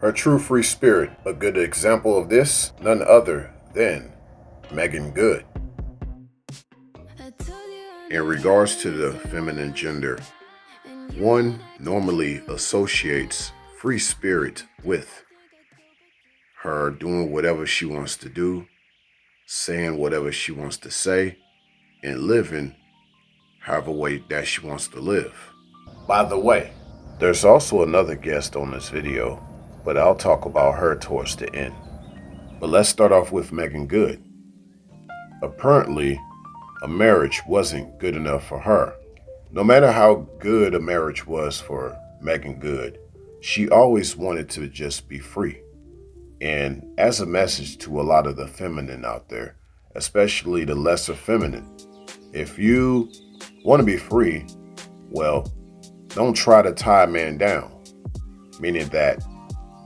Her true free spirit, a good example of this, none other than Megan Good. In regards to the feminine gender, one normally associates free spirit with her doing whatever she wants to do, saying whatever she wants to say, and living however way that she wants to live. By the way, there's also another guest on this video, but I'll talk about her towards the end. But let's start off with Megan Good. Apparently, a marriage wasn't good enough for her. No matter how good a marriage was for Megan Good, she always wanted to just be free. And as a message to a lot of the feminine out there, especially the lesser feminine, if you want to be free, well, don't try to tie a man down. Meaning that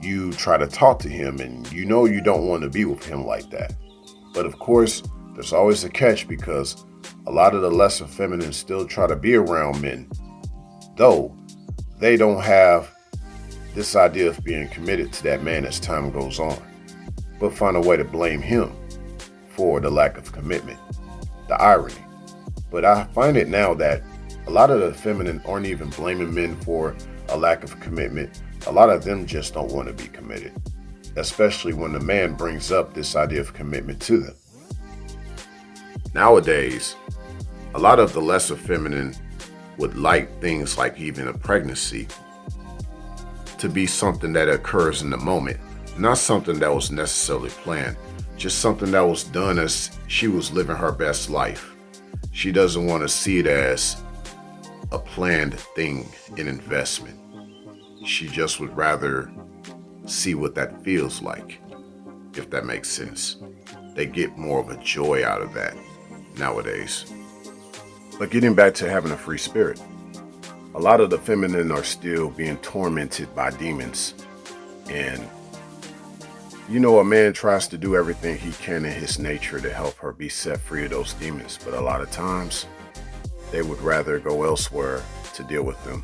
you try to talk to him and you know you don't want to be with him like that. But of course, there's always a catch because a lot of the lesser feminine still try to be around men, though they don't have this idea of being committed to that man as time goes on, but find a way to blame him for the lack of commitment. The irony. But I find it now that a lot of the feminine aren't even blaming men for a lack of commitment. A lot of them just don't want to be committed, especially when the man brings up this idea of commitment to them. Nowadays, a lot of the lesser feminine would like things like even a pregnancy to be something that occurs in the moment, not something that was necessarily planned, just something that was done as she was living her best life. She doesn't want to see it as a planned thing, an investment. She just would rather see what that feels like, if that makes sense. They get more of a joy out of that nowadays. But getting back to having a free spirit, a lot of the feminine are still being tormented by demons. And, a man tries to do everything he can in his nature to help her be set free of those demons. But a lot of times, they would rather go elsewhere to deal with them.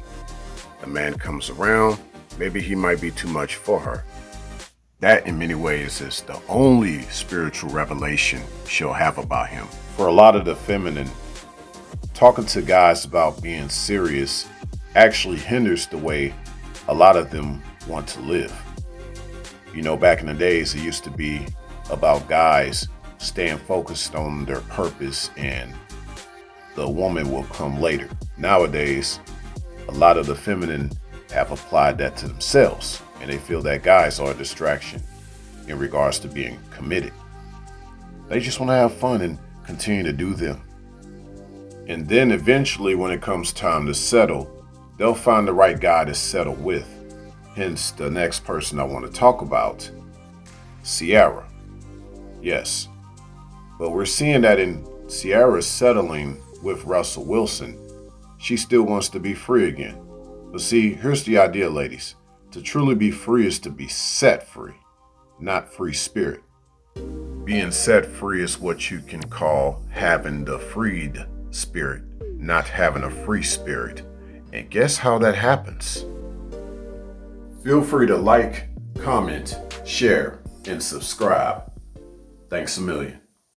A man comes around, maybe he might be too much for her. That, in many ways, is the only spiritual revelation she'll have about him. For a lot of the feminine, talking to guys about being serious actually hinders the way a lot of them want to live. Back in the days, it used to be about guys staying focused on their purpose and the woman will come later. Nowadays, a lot of the feminine have applied that to themselves and they feel that guys are a distraction in regards to being committed. They just want to have fun and continue to do them. And then eventually when it comes time to settle, they'll find the right guy to settle with. Hence the next person I want to talk about, Ciara. Yes, but we're seeing that in Ciara's settling with Russell Wilson, she still wants to be free again. But see, here's the idea, ladies. To truly be free is to be set free, not free spirit. Being set free is what you can call having the freed spirit, not having a free spirit. And guess how that happens? Feel free to like, comment, share, and subscribe. Thanks a million.